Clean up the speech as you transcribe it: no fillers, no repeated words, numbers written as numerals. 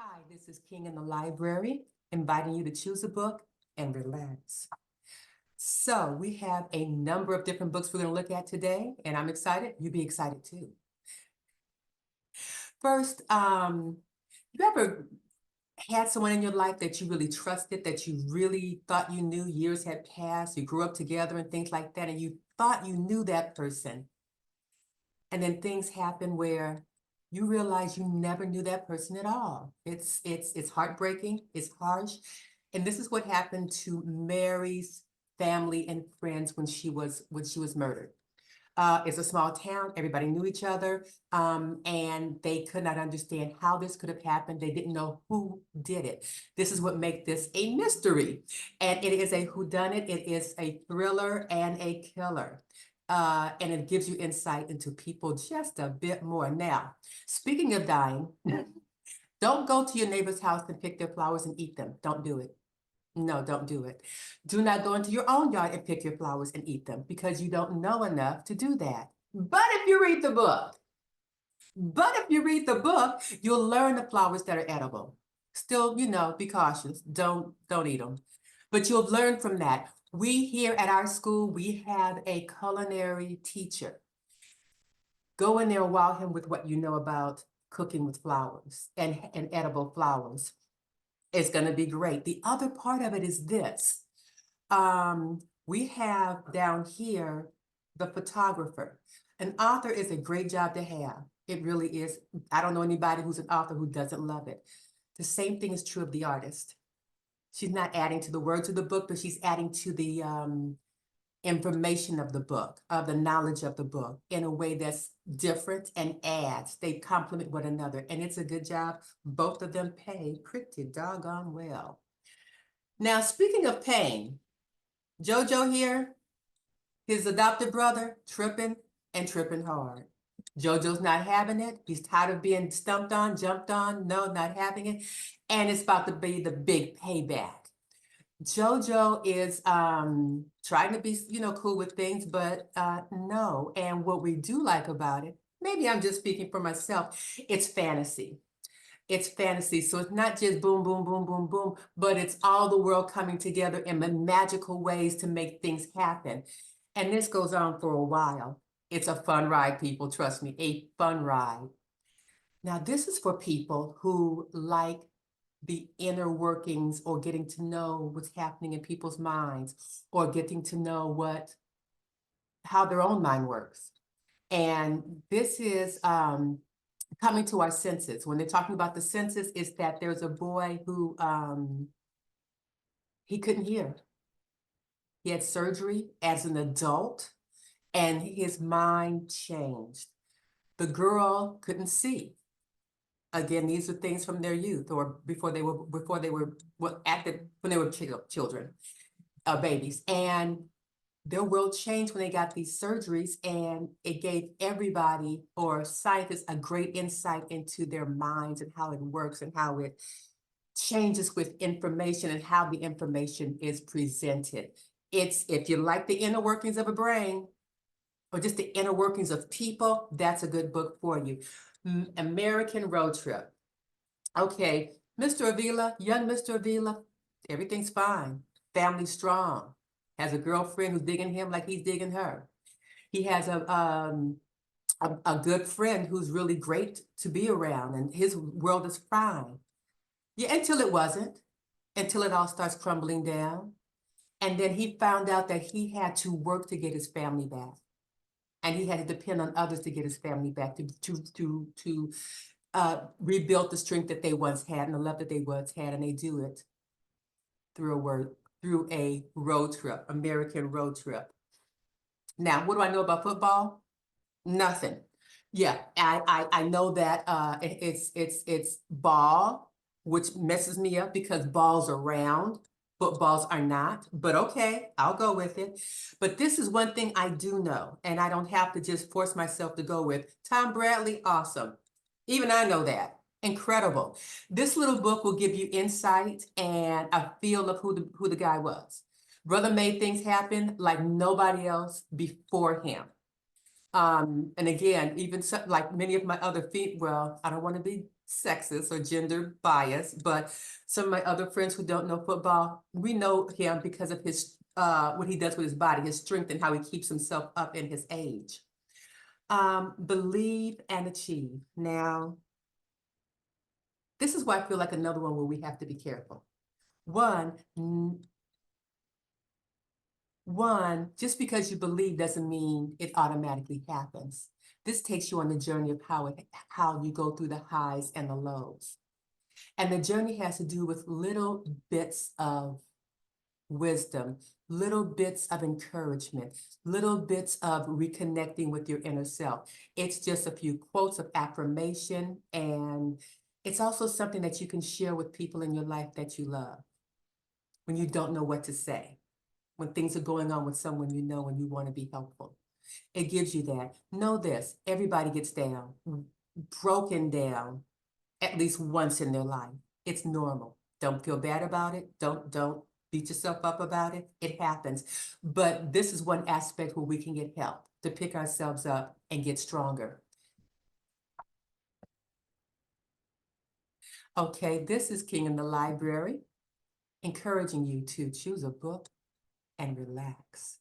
Hi, this is King in the Library, inviting you to choose a book and relax. So we have a number of different books we're going to look at today, and I'm excited. You be excited too. First, you ever had someone in your life that you really trusted, that you really thought you knew, years had passed, you grew up together and things like that, and you thought you knew that person, and then things happen where you realize you never knew that person at all. It's heartbreaking, it's harsh. And this is what happened to Mary's family and friends when she was murdered. It's a small town, everybody knew each other, and they could not understand how this could have happened. They didn't know who did it. This is what makes this a mystery. And it is a whodunit, it is a thriller and a killer. And it gives you insight into people just a bit more. Now, speaking of dying, don't go to your neighbor's house and pick their flowers and eat them. Don't do it. No, don't do it. Do not go into your own yard and pick your flowers and eat them because you don't know enough to do that. But if you read the book, you'll learn the flowers that are edible. Still, be cautious. Don't eat them. But you'll learn from that. We here at our school, we have a culinary teacher. Go in there and wow him with what you know about cooking with flowers and edible flowers. It's going to be great. The other part of it is this. We have down here the photographer. An author is a great job to have. It really is. I don't know anybody who's an author who doesn't love it. The same thing is true of the artist. She's not adding to the words of the book, but she's adding to the information of the book, of the knowledge of the book in a way that's different and adds. They complement one another, and it's a good job. Both of them pay pretty doggone well. Now, speaking of paying, JoJo here, his adopted brother, tripping hard. JoJo's not having it. He's tired of being stumped on, jumped on. No, not having it. And it's about to be the big payback. JoJo is trying to be, cool with things, but no. And what we do like about it, maybe I'm just speaking for myself, it's fantasy. It's fantasy. So it's not just boom, boom, boom, boom, boom, but it's all the world coming together in magical ways to make things happen. And this goes on for a while. It's a fun ride, people. Trust me, a fun ride. Now, this is for people who like the inner workings or getting to know what's happening in people's minds or getting to know how their own mind works. And this is coming to our senses. When they're talking about the senses, is that there's a boy who he couldn't hear. He had surgery as an adult and his mind changed. The girl couldn't see. Again, these are things from their youth or when they were children, babies. And their world changed when they got these surgeries, and it gave everybody or scientists a great insight into their minds and how it works and how it changes with information and how the information is presented. If you like the inner workings of a brain or just the inner workings of people, that's a good book for you. American Road Trip. Okay, Mr. Avila, young Mr. Avila, everything's fine. Family strong. Has a girlfriend who's digging him like he's digging her. He has a good friend who's really great to be around, and his world is fine. Yeah, until it wasn't, until it all starts crumbling down. And then he found out that he had to work to get his family back. And he had to depend on others to get his family back, to rebuild the strength that they once had and the love that they once had, and they do it through a road trip, American road trip. Now, what do I know about football? Nothing. Yeah, I know that it's ball, which messes me up because balls are round. Footballs are not, but okay, I'll go with it. But this is one thing I do know, and I don't have to just force myself to go with. Tom Bradley, awesome. Even I know that. Incredible. This little book will give you insight and a feel of who the guy was. Brother made things happen like nobody else before him. And again, even like many of my other I don't want to be sexist or gender bias, but some of my other friends who don't know football, we know him because of his what he does with his body, his strength, and how he keeps himself up in his age. Believe and achieve. Now, this is why I feel like another one where we have to be careful. One, just because you believe doesn't mean it automatically happens. This takes you on the journey of how you go through the highs and the lows. And the journey has to do with little bits of wisdom, little bits of encouragement, little bits of reconnecting with your inner self. It's just a few quotes of affirmation, and it's also something that you can share with people in your life that you love when you don't know what to say, when things are going on with someone you know and you want to be helpful. It gives you that. Know this, everybody gets down, broken down at least once in their life. It's normal. Don't feel bad about it. Don't beat yourself up about it. It happens. But this is one aspect where we can get help to pick ourselves up and get stronger. Okay, this is King in the Library, encouraging you to choose a book and relax.